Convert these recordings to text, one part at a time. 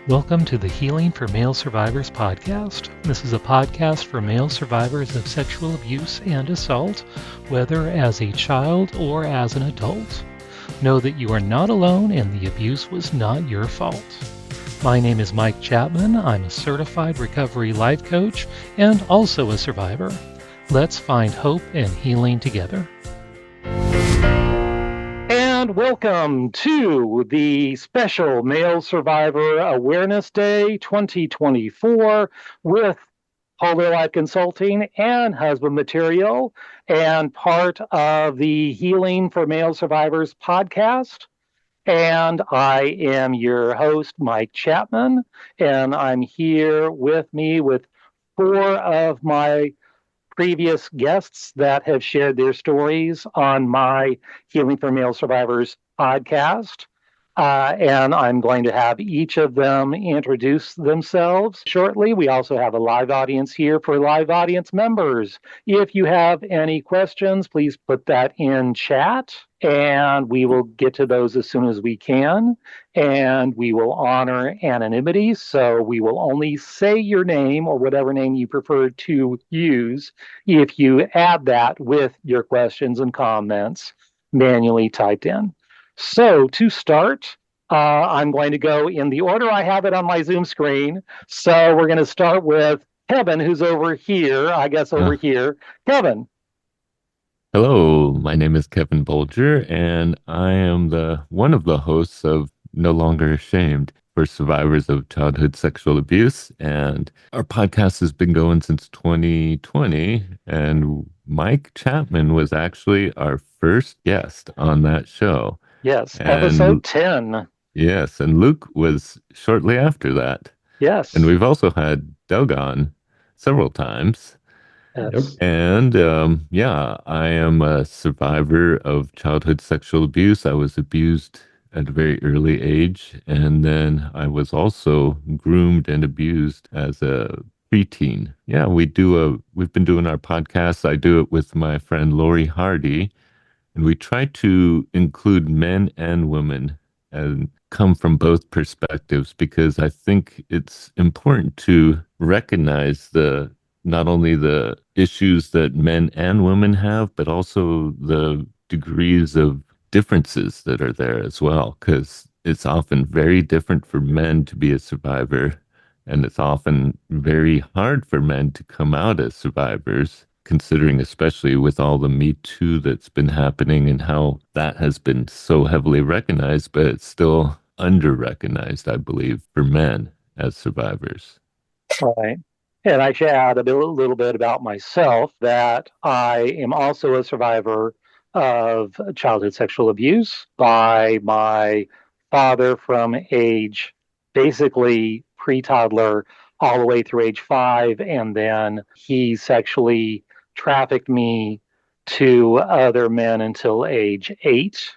Welcome to the Healing for Male Survivors podcast. This is a podcast for male survivors of sexual abuse and assault, whether as a child or as an adult. Know that you are not alone and the abuse was not your fault. My name is Mike Chapman. I'm a certified recovery life coach and also a survivor. Let's find hope and healing together. And welcome to the special Male Survivor Awareness Day 2024 with Polar Life Consulting and Husband Material and part of the Healing for Male Survivors podcast. And I am your host, Mike Chapman, and I'm here with four of my previous guests that have shared their stories on my Healing for Male Survivors podcast. And I'm going to have each of them introduce themselves shortly. We also have a live audience here for live audience members. If you have any questions, please put that in chat and we will get to those as soon as we can. And we will honor anonymity. So we will only say your name or whatever name you prefer to use if you add that with your questions and comments manually typed in. So to start, I'm going to go in the order I have it on my Zoom screen. So we're going to start with Kevin, who's over here, here. Kevin. Hello, my name is Kevin Bolger, and I am one of the hosts of No Longer Ashamed for survivors of childhood sexual abuse. And our podcast has been going since 2020, and Mike Chapman was actually our first guest on that show. Yes, episode 10. Yes, and Luke was shortly after that. Yes. And we've also had Doug on several times. Yes. And I am a survivor of childhood sexual abuse. I was abused at a very early age, and then I was also groomed and abused as a preteen. Yeah, we've been doing our podcast. I do it with my friend Lori Hardy, and we try to include men and women and come from both perspectives because I think it's important to recognize not only the issues that men and women have, but also the degrees of differences that are there as well, because it's often very different for men to be a survivor, and it's often very hard for men to come out as survivors, considering especially with all the Me Too that's been happening and how that has been so heavily recognized, but it's still under-recognized, I believe, for men as survivors. Right. And I should add a little bit about myself that I am also a survivor of childhood sexual abuse by my father from age basically pre-toddler all the way through age 5. And then he sexually trafficked me to other men until age 8.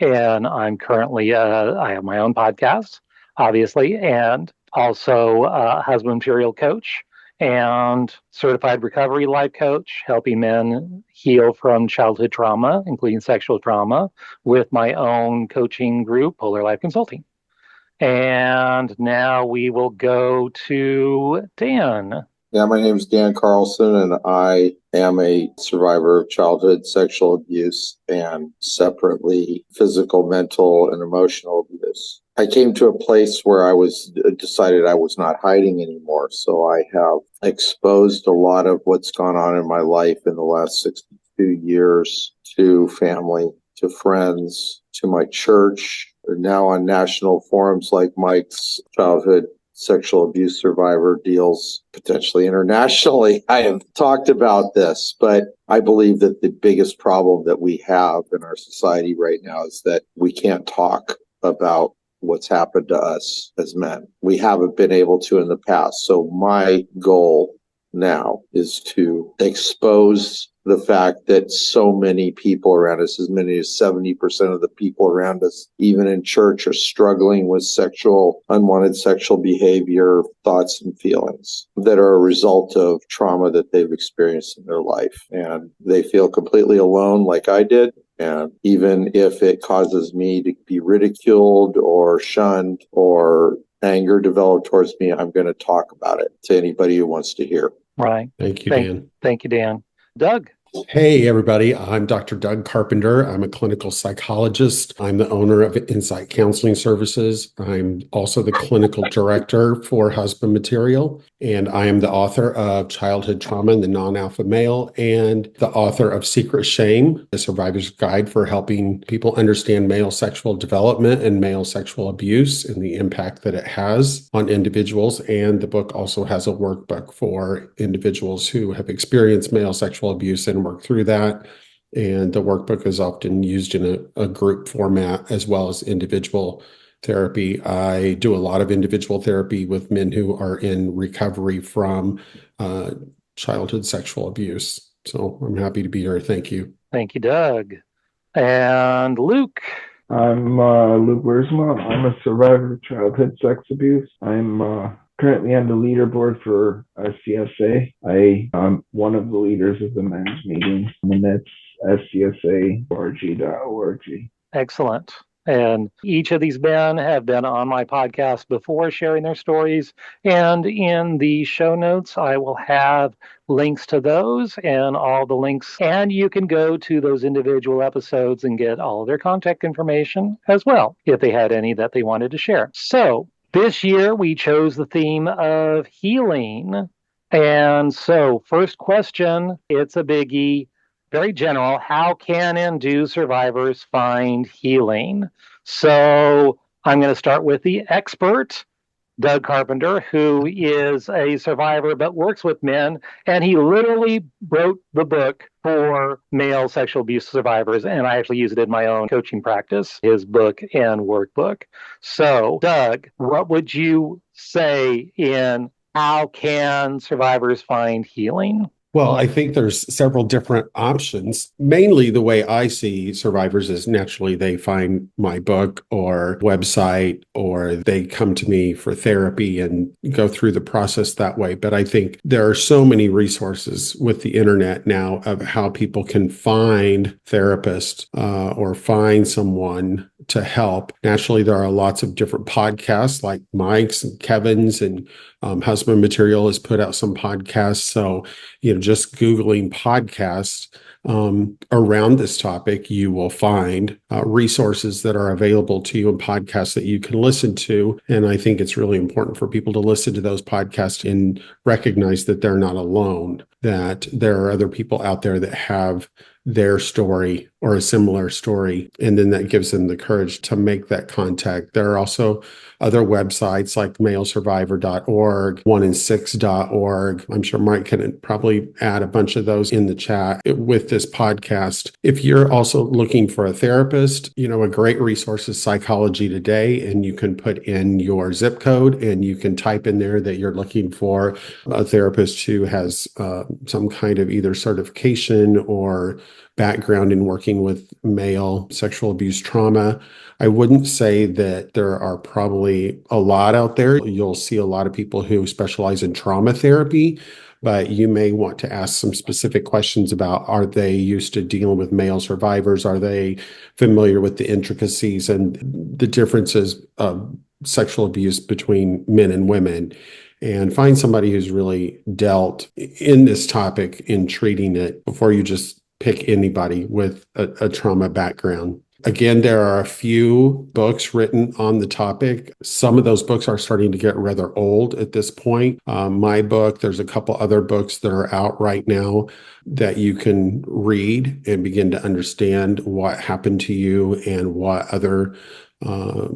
And I'm currently, I have my own podcast, obviously, and also a husband material coach and certified recovery life coach, helping men heal from childhood trauma, including sexual trauma, with my own coaching group, Polar Life Consulting. And now we will go to Dan. Yeah, my name is Dan Carlson, and I am a survivor of childhood sexual abuse and separately physical, mental, and emotional abuse. I came to a place where I decided I was not hiding anymore. So I have exposed a lot of what's gone on in my life in the last 62 years to family, to friends, to my church, now on national forums like Mike's Childhood Sexual Abuse Survivor deals potentially internationally. I have talked about this, but I believe that the biggest problem that we have in our society right now is that we can't talk about what's happened to us as men. We haven't been able to in the past. So my goal now is to expose the fact that so many people around us, as many as 70% of the people around us, even in church, are struggling with unwanted sexual behavior, thoughts and feelings that are a result of trauma that they've experienced in their life. And they feel completely alone like I did. And even if it causes me to be ridiculed or shunned or anger developed towards me, I'm going to talk about it to anybody who wants to hear. Right. Thank you, Dan. Thank you, Dan. Doug. Hey, everybody. I'm Dr. Doug Carpenter. I'm a clinical psychologist. I'm the owner of Insight Counseling Services. I'm also the clinical director for Husband Material, and I am the author of Childhood Trauma in the Non-Alpha Male and the author of Secret Shame, a survivor's guide for helping people understand male sexual development and male sexual abuse and the impact that it has on individuals. And the book also has a workbook for individuals who have experienced male sexual abuse and work through that. And the workbook is often used in a group format as well as individual therapy. I do a lot of individual therapy with men who are in recovery from childhood sexual abuse. So I'm happy to be here. Thank you. Thank you, Doug. And Luke. I'm Luke Wiersma. I'm a survivor of childhood sex abuse. I'm currently on the leaderboard for SCSA. I'm one of the leaders of the men's meeting, and that's scsa.org.org. Excellent. And each of these men have been on my podcast before sharing their stories. And in the show notes, I will have links to those and all the links. And you can go to those individual episodes and get all of their contact information as well, if they had any that they wanted to share. So this year, we chose the theme of healing. And so first question, it's a biggie. Very general. How can and do survivors find healing? So I'm going to start with the expert, Doug Carpenter, who is a survivor but works with men. And he literally wrote the book for male sexual abuse survivors. And I actually use it in my own coaching practice, his book and workbook. So, Doug, what would you say in how can survivors find healing? Well, I think there's several different options. Mainly the way I see survivors is naturally they find my book or website, or they come to me for therapy and go through the process that way. But I think there are so many resources with the internet now of how people can find therapists or find someone to help. Naturally, there are lots of different podcasts like Mike's and Kevin's, and Husband Material has put out some podcasts. So, just Googling podcasts around this topic, you will find resources that are available to you and podcasts that you can listen to. And I think it's really important for people to listen to those podcasts and recognize that they're not alone, that there are other people out there that have their story or a similar story. And then that gives them the courage to make that contact. There are also other websites like MaleSurvivor.org, 1in6.org. I'm sure Mike can probably add a bunch of those in the chat with this podcast. If you're also looking for a therapist, a great resource is Psychology Today, and you can put in your zip code and you can type in there that you're looking for a therapist who has some kind of either certification or background in working with male sexual abuse trauma. I wouldn't say that there are probably a lot out there. You'll see a lot of people who specialize in trauma therapy, but you may want to ask some specific questions about, are they used to dealing with male survivors? Are they familiar with the intricacies and the differences of sexual abuse between men and women? And find somebody who's really dealt in this topic in treating it before you just pick anybody with a trauma background. Again, there are a few books written on the topic. Some of those books are starting to get rather old at this point. My book, there's a couple other books that are out right now that you can read and begin to understand what happened to you and what other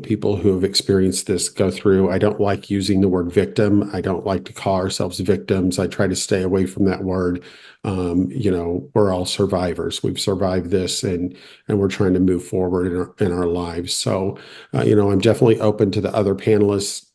people who have experienced this go through. I don't like using the word victim. I don't like to call ourselves victims. I try to stay away from that word. We're all survivors. We've survived this, and we're trying to move forward in our lives. So, I'm definitely open to the other panelists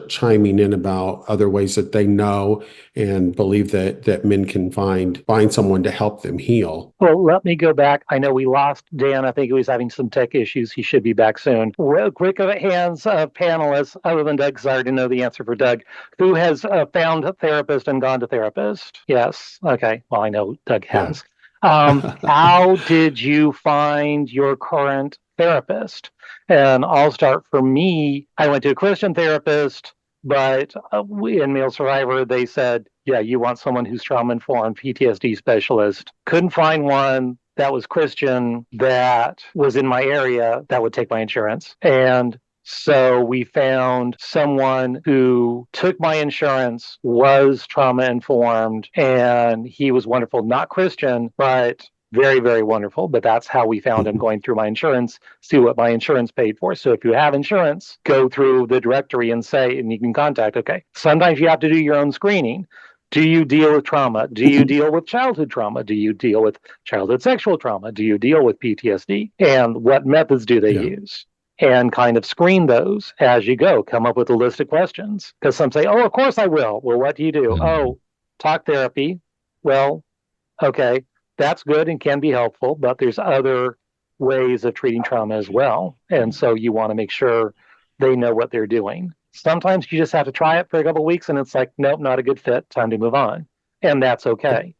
chiming in about other ways that they know and believe that men can find someone to help them heal. Well, let me go back. I know we lost Dan. I think he was having some tech issues. He should be back soon. Real quick of hands of panelists, other than Doug, because I already know the answer for Doug, who has found a therapist and gone to therapist? Yes. Okay. Well, I know Doug has. How did you find your current therapist. And I'll start for me. I went to a Christian therapist, but in MaleSurvivor, they said, yeah, you want someone who's trauma informed, PTSD specialist. Couldn't find one that was Christian that was in my area that would take my insurance. And so we found someone who took my insurance, was trauma informed, and he was wonderful. Not Christian, but very, very wonderful. But that's how we found him, going through my insurance, see what my insurance paid for. So if you have insurance, go through the directory and say, and you can contact, okay, sometimes you have to do your own screening. Do you deal with trauma? Do you deal with childhood trauma? Do you deal with childhood sexual trauma? Do you deal with PTSD? And what methods do they use? And kind of screen those as you go. Come up with a list of questions. Because some say, oh, of course I will. Well, what do you do? Oh, talk therapy. Well, okay, that's good and can be helpful, but there's other ways of treating trauma as well. And so you want to make sure they know what they're doing. Sometimes you just have to try it for a couple of weeks and it's like, nope, not a good fit. Time to move on. And that's okay.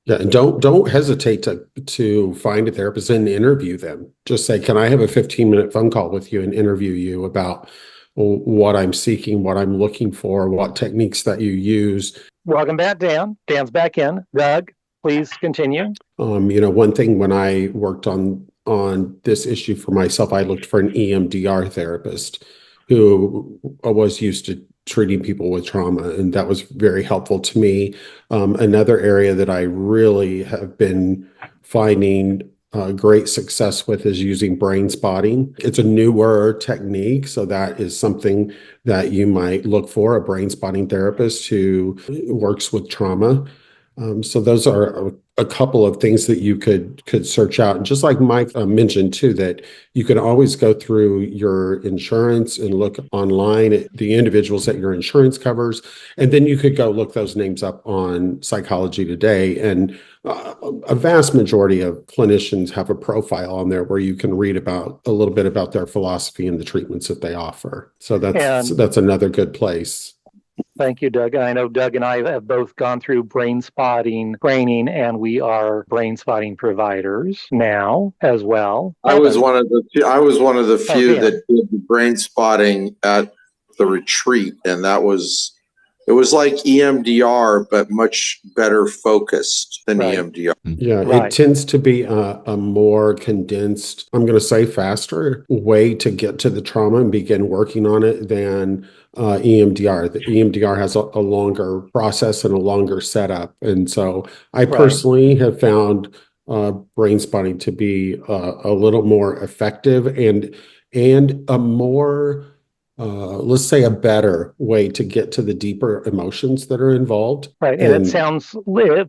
Yeah, and don't hesitate to find a therapist and interview them. Just say, can I have a 15-minute phone call with you and interview you about what I'm seeking, what I'm looking for, what techniques that you use. Welcome back, Dan. Dan's back in. Doug, please continue. One thing when I worked on this issue for myself, I looked for an EMDR therapist who was used to treating people with trauma, and that was very helpful to me. Another area that I really have been finding great success with is using brain spotting. It's a newer technique, so that is something that you might look for, a brain spotting therapist who works with trauma. So those are a couple of things that you could search out. And just like Mike mentioned too, that you can always go through your insurance and look online at the individuals that your insurance covers. And then you could go look those names up on Psychology Today. And a vast majority of clinicians have a profile on there where you can read about a little bit about their philosophy and the treatments that they offer. So that's another good place. Thank you, Doug. I know Doug and I have both gone through brain spotting training, and we are brain spotting providers now as well. I was one of the few that did the brain spotting at the retreat, and it was like EMDR, but much better focused than EMDR. Yeah, it tends to be a more condensed, I'm going to say faster way to get to the trauma and begin working on it than EMDR. The EMDR has a longer process and a longer setup. And so I personally have found brain spotting to be a little more effective and a more let's say a better way to get to the deeper emotions that are involved. Right. And it sounds,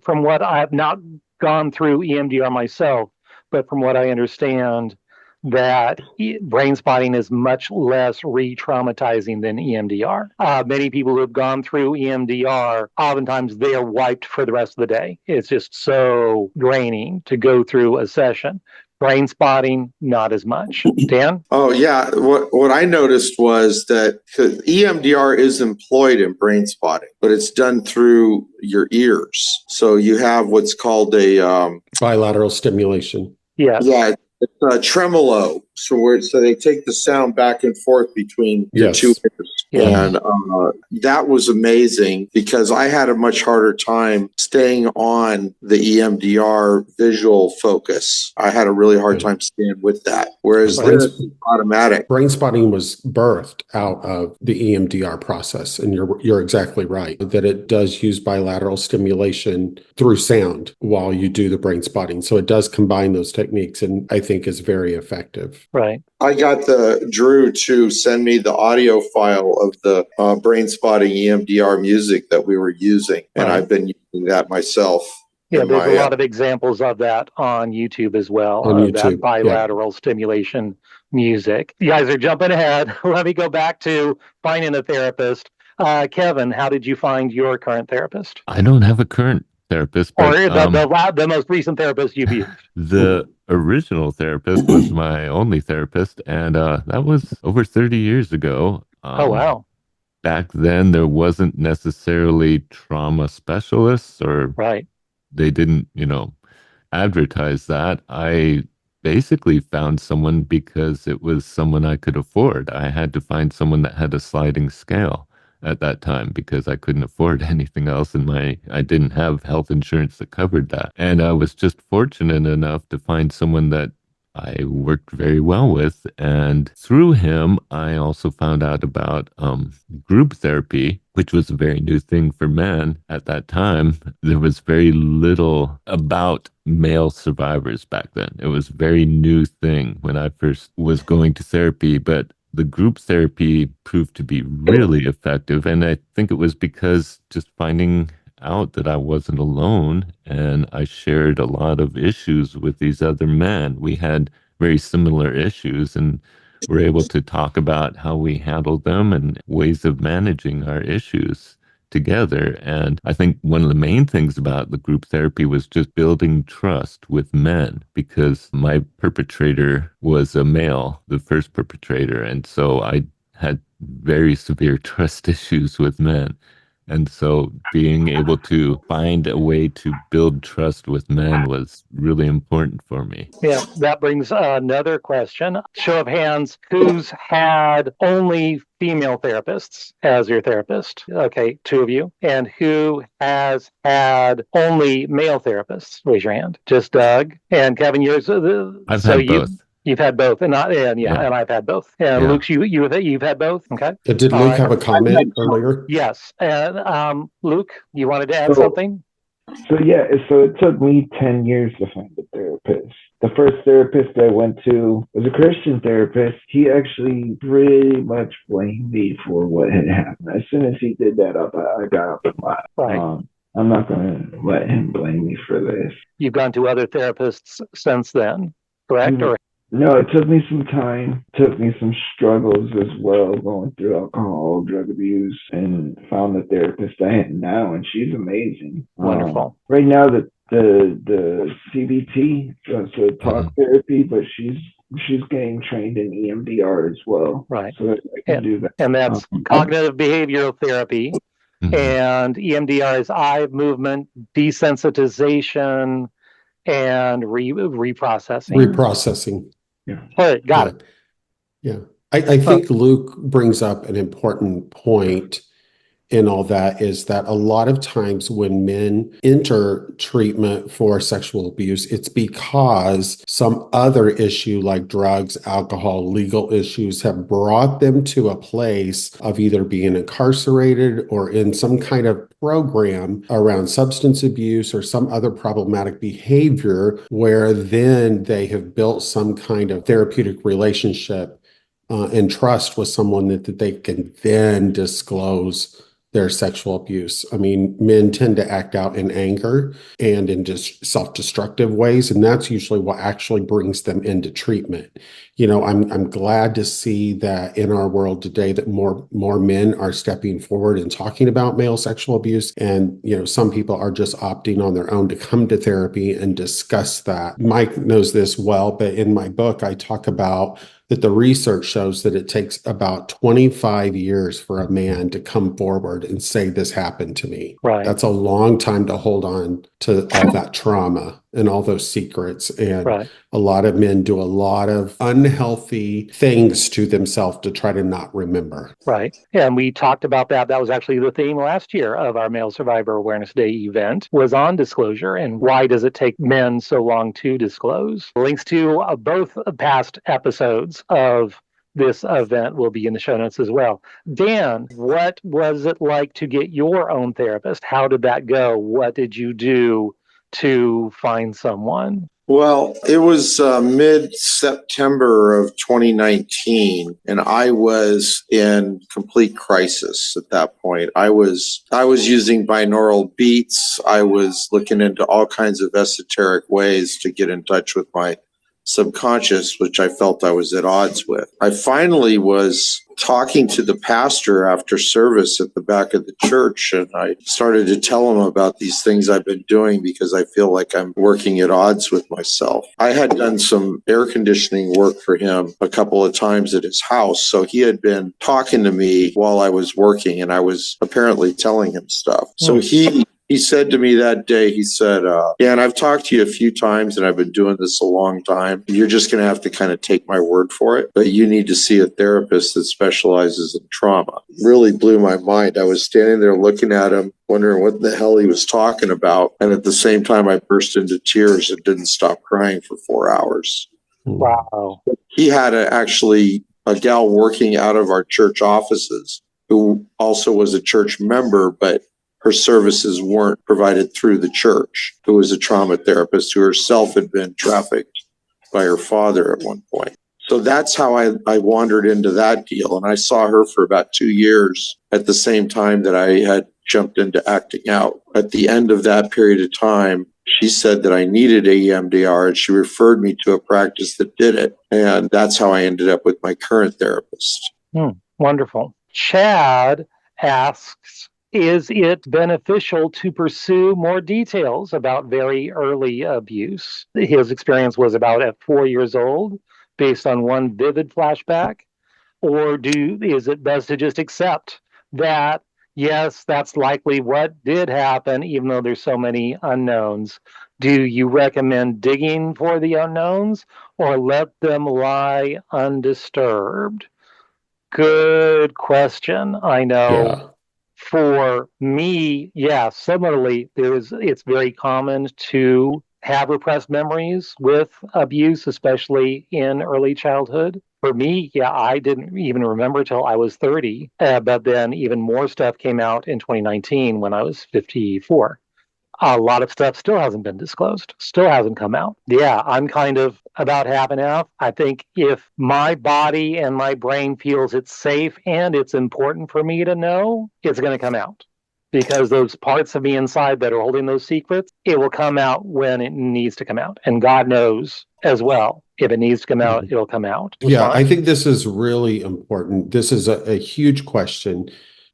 from what I've not gone through EMDR myself, but from what I understand, that brain spotting is much less re-traumatizing than EMDR. Many people who have gone through EMDR, oftentimes they are wiped for the rest of the day. It's just so draining to go through a session. Brain spotting, not as much. Dan? Oh, yeah. What I noticed was that EMDR is employed in brain spotting, but it's done through your ears. So you have what's called a bilateral stimulation. Yes. Yeah. It's a tremolo. So they take the sound back and forth between your two ears. And that was amazing because I had a much harder time staying on the EMDR visual focus. I had a really hard time staying with that. Whereas this is automatic. Brain spotting was birthed out of the EMDR process. And you're exactly right that it does use bilateral stimulation through sound while you do the brain spotting. So it does combine those techniques and I think is very effective. Right. I got Drew to send me the audio file of the brain spotting EMDR music that we were using, and I've been using that myself. Yeah, there's a lot of examples of that on YouTube as well, that bilateral stimulation music. You guys are jumping ahead. Let me go back to finding a therapist. Kevin, how did you find your current therapist? I don't have a current therapist. But, or the most recent therapist you've used? The original therapist was my only therapist, and that was over 30 years ago. Oh, wow. Back then, there wasn't necessarily trauma specialists, or they didn't, advertise that. I basically found someone because it was someone I could afford. I had to find someone that had a sliding scale at that time because I couldn't afford anything else, and I didn't have health insurance that covered that. And I was just fortunate enough to find someone that I worked very well with. And through him, I also found out about group therapy, which was a very new thing for men at that time. There was very little about male survivors back then. It was a very new thing when I first was going to therapy, but the group therapy proved to be really effective. And I think it was because just finding out that I wasn't alone and I shared a lot of issues with these other men. We had very similar issues and were able to talk about how we handled them and ways of managing our issues together. And I think one of the main things about the group therapy was just building trust with men because my perpetrator was a male, the first perpetrator. And so I had very severe trust issues with men. And so being able to find a way to build trust with men was really important for me. Yeah, that brings another question. Show of hands, who's had only female therapists as your therapist? Okay, two of you. And who has had only male therapists? Raise your hand. Just Doug. And Kevin, yours. I've had both. You've had both, and I've had both. And Yeah. Luke, you've had both. Okay. Did All Luke right. have a comment earlier? Yes. And Luke, you wanted to add something? So it took me 10 years to find a therapist. The first therapist I went to was a Christian therapist. He actually pretty much blamed me for what had happened. As soon as he did that up, I got up and left. Right. I'm not going to let him blame me for this. You've gone to other therapists since then, correct? Mm-hmm. Or no, it took me some time, took me some struggles as well, going through alcohol, drug abuse, and found the therapist I am now, and she's amazing. Wonderful. Right now, the CBT, so talk therapy, but she's getting trained in EMDR as well. Right. So that I can do that. And that's cognitive behavioral therapy. And EMDR is eye movement desensitization and reprocessing. Reprocessing. Yeah. All right, got it. Yeah. I think Luke brings up an important point in all that is that a lot of times when men enter treatment for sexual abuse, it's because some other issue like drugs, alcohol, legal issues have brought them to a place of either being incarcerated or in some kind of program around substance abuse or some other problematic behavior where then they have built some kind of therapeutic relationship and trust with someone that they can then disclose their sexual abuse. I mean, men tend to act out in anger and in just self-destructive ways, and that's usually what actually brings them into treatment. You know, I'm glad to see that in our world today that more men are stepping forward and talking about male sexual abuse, and you know, some people are just opting on their own to come to therapy and discuss that. Mike knows this well, but in my book, I talk about that the research shows that it takes about 25 years for a man to come forward and say this happened to me. Right. That's a long time to hold on to all that trauma and all those secrets. And a lot of men do a lot of unhealthy things to themselves to try to not remember. Right. And we talked about that. That was actually the theme last year of our Male Survivor Awareness Day event was on disclosure and why does it take men so long to disclose? Links to both past episodes of this event will be in the show notes as well. Dan, what was it like to get your own therapist? How did that go? What did you do to find someone? Well, it was mid-September of 2019, and I was in complete crisis at that point. I was using binaural beats. I was looking into all kinds of esoteric ways to get in touch with my subconscious, which I felt I was at odds with. I finally was talking to the pastor after service at the back of the church, and I started to tell him about these things I've been doing because I feel like I'm working at odds with myself. I had done some air conditioning work for him a couple of times at his house, so he had been talking to me while I was working, and I was apparently telling him stuff. So he He said to me that day, he said, Dan, I've talked to you a few times and I've been doing this a long time. You're just going to have to kind of take my word for it, but you need to see a therapist that specializes in trauma. Really blew my mind. I was standing there looking at him, wondering what the hell he was talking about. And at the same time, I burst into tears and didn't stop crying for 4 hours. Wow. He had actually a gal working out of our church offices who also was a church member, but her services weren't provided through the church, who was a trauma therapist who herself had been trafficked by her father at one point. So that's how I wandered into that deal. And I saw her for about 2 years at the same time that I had jumped into acting out. At the end of that period of time, she said that I needed EMDR and she referred me to a practice that did it. And that's how I ended up with my current therapist. Wonderful. Chad asks, is it beneficial to pursue more details about very early abuse? His experience was about at 4 years old, based on one vivid flashback. Or is it best to just accept that, yes, that's likely what did happen, even though there's so many unknowns? Do you recommend digging for the unknowns or let them lie undisturbed? Good question. I know. Yeah. For me, yeah, similarly, it's very common to have repressed memories with abuse, especially in early childhood. For me, yeah, I didn't even remember till I was 30, but then even more stuff came out in 2019 when I was 54. A lot of stuff still hasn't been disclosed, still hasn't come out. Yeah, I'm kind of about half and half. I think if my body and my brain feels it's safe and it's important for me to know, it's going to come out. Because those parts of me inside that are holding those secrets, it will come out when it needs to come out. And God knows as well, if it needs to come out, it'll come out. Yeah, I think this is really important. This is a huge question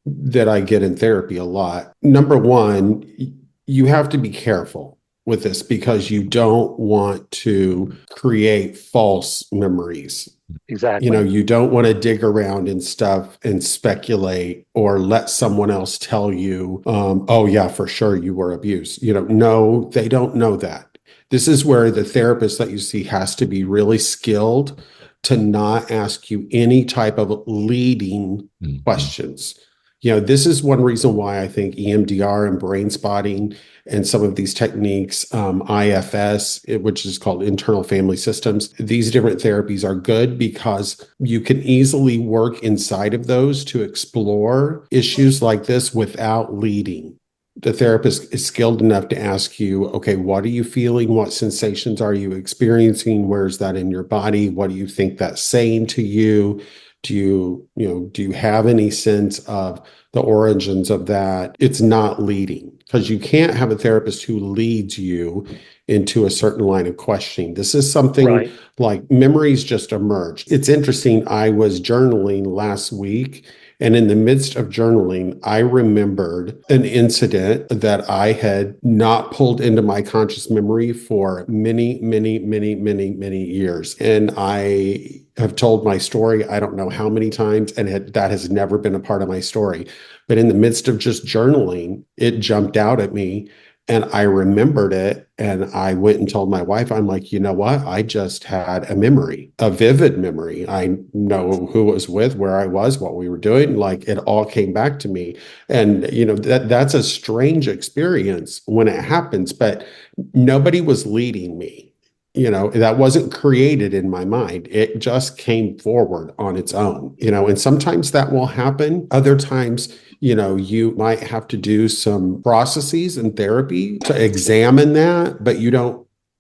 that I get in therapy a lot. Number one, you have to be careful with this because you don't want to create false memories. Exactly. You don't want to dig around in stuff and speculate or let someone else tell you, oh, yeah, for sure you were abused. No, they don't know that. This is where the therapist that you see has to be really skilled to not ask you any type of leading questions. This is one reason why I think EMDR and brain spotting and some of these techniques, IFS, which is called internal family systems, these different therapies are good because you can easily work inside of those to explore issues like this without leading. The therapist is skilled enough to ask you, okay, what are you feeling? What sensations are you experiencing? Where's that in your body? What do you think that's saying to you? Do you have any sense of the origins of that? It's not leading because you can't have a therapist who leads you into a certain line of questioning. This is something like memories just emerge. It's interesting. I was journaling last week, and in the midst of journaling, I remembered an incident that I had not pulled into my conscious memory for many, many, many, many, many years. And I have told my story, I don't know how many times, and that has never been a part of my story. But in the midst of just journaling, it jumped out at me and I remembered it. And I went and told my wife, I'm like, you know what? I just had a memory, a vivid memory. I know who was with, where I was, what we were doing. Like it all came back to me. And, that's a strange experience when it happens, but nobody was leading me. That wasn't created in my mind. It just came forward on its own, and sometimes that will happen. Other times, you might have to do some processes and therapy to examine that, but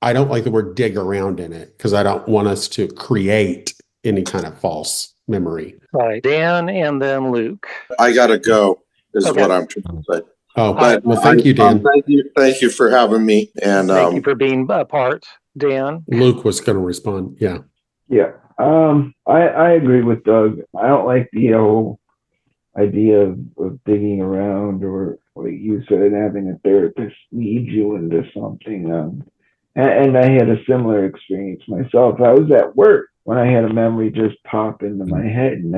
I don't like the word dig around in it because I don't want us to create any kind of false memory. Right. Dan and then Luke. I got to go is what I'm trying to say. Oh, but well, thank you, Dan. Thank you for having me. And thank you for being a part, Dan. Luke was going to respond. Yeah. Yeah. I agree with Doug. I don't like the whole idea of digging around or, like you said, having a therapist lead you into something. And I had a similar experience myself. I was at work when I had a memory just pop into my head, and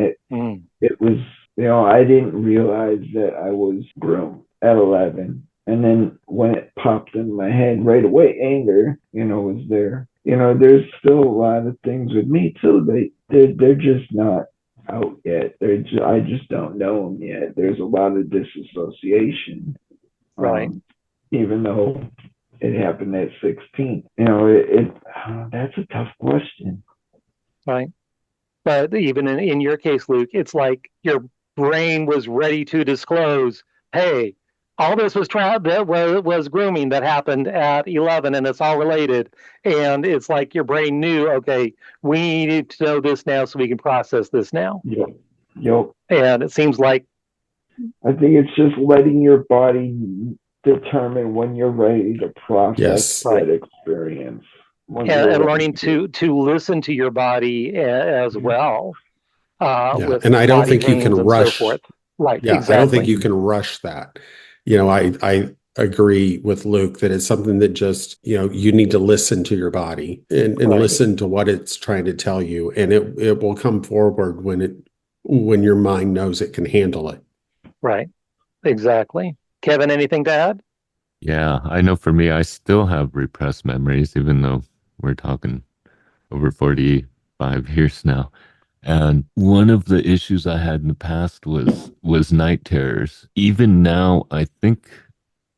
it was, I didn't realize that I was groomed at 11. And then when it popped in my head right away, anger, was there. There's still a lot of things with me too. They're just not out yet. I just don't know them yet. There's a lot of disassociation. Right. Even though it happened at 16. That's a tough question. Right. But even in your case, Luke, it's like your brain was ready to disclose, hey, all this was grooming that happened at 11, and it's all related. And it's like your brain knew, okay, we need to know this now so we can process this now. Yep. And it seems like, I think it's just letting your body determine when you're ready to process that experience. And learning to listen to your body as well. With and I don't body think you pains can and rush. so forth. Right. Yeah, Exactly. I don't think you can rush that. I agree with Luke that it's something that just, you need to listen to your body and listen to what it's trying to tell you. And it will come forward when your mind knows it can handle it. Right. Exactly. Kevin, anything to add? Yeah, I know for me, I still have repressed memories, even though we're talking over 45 years now. And one of the issues I had in the past was night terrors. Even now, I think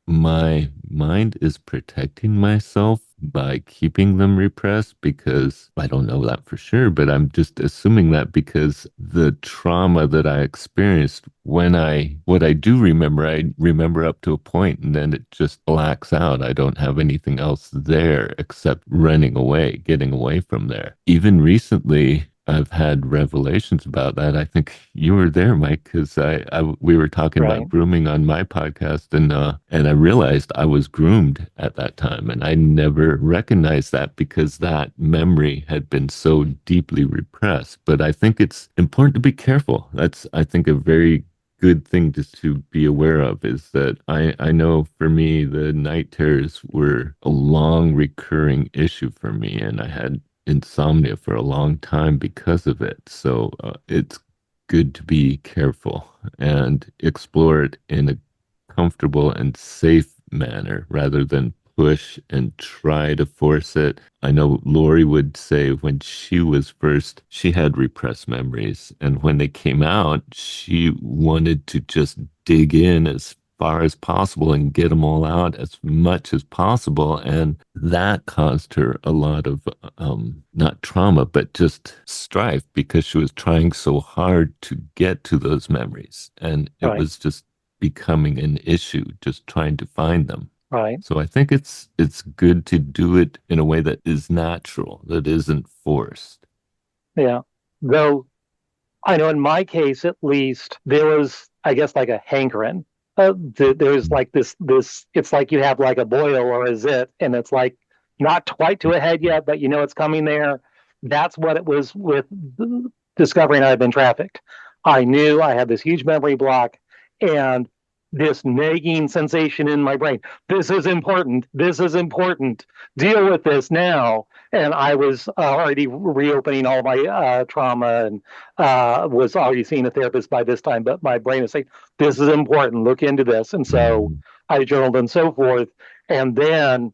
my mind is protecting myself by keeping them repressed because I don't know that for sure, but I'm just assuming that because the trauma that I experienced what I do remember, I remember up to a point and then it just blacks out. I don't have anything else there except running away, getting away from there. Even recently, I've had revelations about that. I think you were there, Mike, because we were talking about grooming on my podcast, and I realized I was groomed at that time, and I never recognized that because that memory had been so deeply repressed. But I think it's important to be careful. That's, I think, a very good thing just to be aware of is that I know for me, the night terrors were a long recurring issue for me, and I had insomnia for a long time because of it. So it's good to be careful and explore it in a comfortable and safe manner rather than push and try to force it. I know Lori would say when she had repressed memories, and when they came out, she wanted to just dig in as far as possible and get them all out as much as possible. And that caused her a lot of, not trauma, but just strife because she was trying so hard to get to those memories. And it was just becoming an issue, just trying to find them. Right. So I think it's good to do it in a way that is natural, that isn't forced. Yeah. Though I know in my case, at least, there was, I guess, like a hankering. There's like this, it's like you have like a boil or a zit, and it's like not quite to a head yet, but it's coming there. That's what it was with discovering I've been trafficked. I knew I had this huge memory block and this nagging sensation in my brain. This is important. This is important. Deal with this now. And I was already reopening all my trauma and was already seeing a therapist by this time. But my brain is saying, this is important. Look into this. And so I journaled and so forth. And then,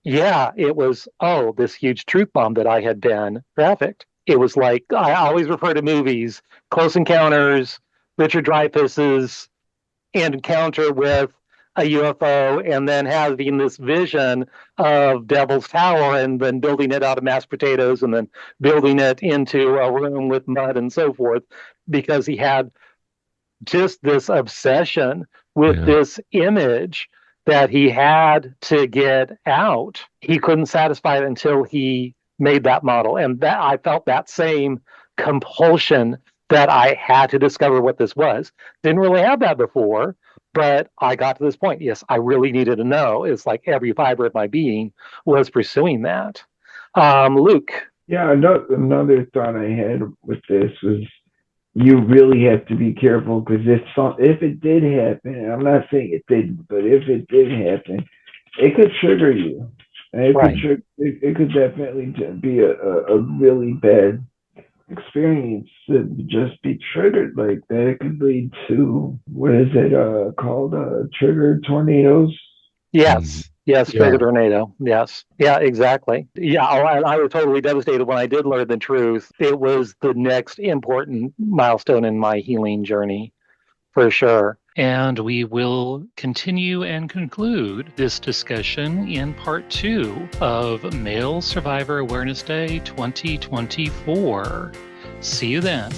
it was, this huge truth bomb that I had been trafficked. It was like, I always refer to movies, Close Encounters, Richard Dreyfuss's encounter with a UFO, and then having this vision of Devil's Tower and then building it out of mashed potatoes and then building it into a room with mud and so forth, because he had just this obsession with this image that he had to get out. He couldn't satisfy it until he made that model. And that I felt that same compulsion that I had to discover what this was. Didn't really have that before, but I got to this point. Yes, I really needed to know. It's like every fiber of my being was pursuing that. Luke. Yeah, another thought I had with this was you really have to be careful because if it did happen, and I'm not saying it didn't, but if it did happen, it could trigger you. And it could definitely be a really bad experience would just be triggered like that. It could lead to, what is it called? Triggered tornadoes. Yes. Yes, Yeah. trigger tornado. Yes. Yeah, exactly. Yeah, I was totally devastated when I did learn the truth. It was the next important milestone in my healing journey, for sure. And we will continue and conclude this discussion in part 2 of Male Survivor Awareness Day 2024. See you then.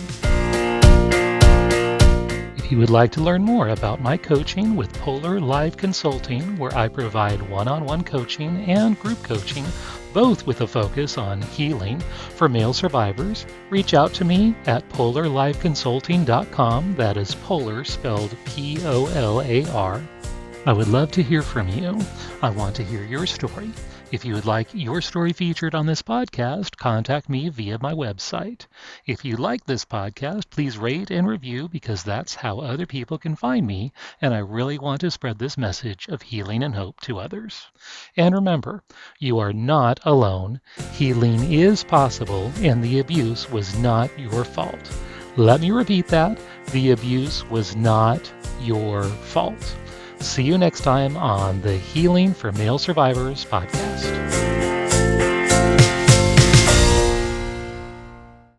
If you would like to learn more about my coaching with Polar Live Consulting, where I provide one-on-one coaching and group coaching, both with a focus on healing for male survivors, reach out to me at polarliveconsulting.com. That is Polar spelled Polar. I would love to hear from you. I want to hear your story. If you would like your story featured on this podcast, contact me via my website. If you like this podcast, please rate and review, because that's how other people can find me, and I really want to spread this message of healing and hope to others. And remember, you are not alone. Healing is possible, and the abuse was not your fault. Let me repeat that. The abuse was not your fault. See you next time on the Healing for Male Survivors podcast.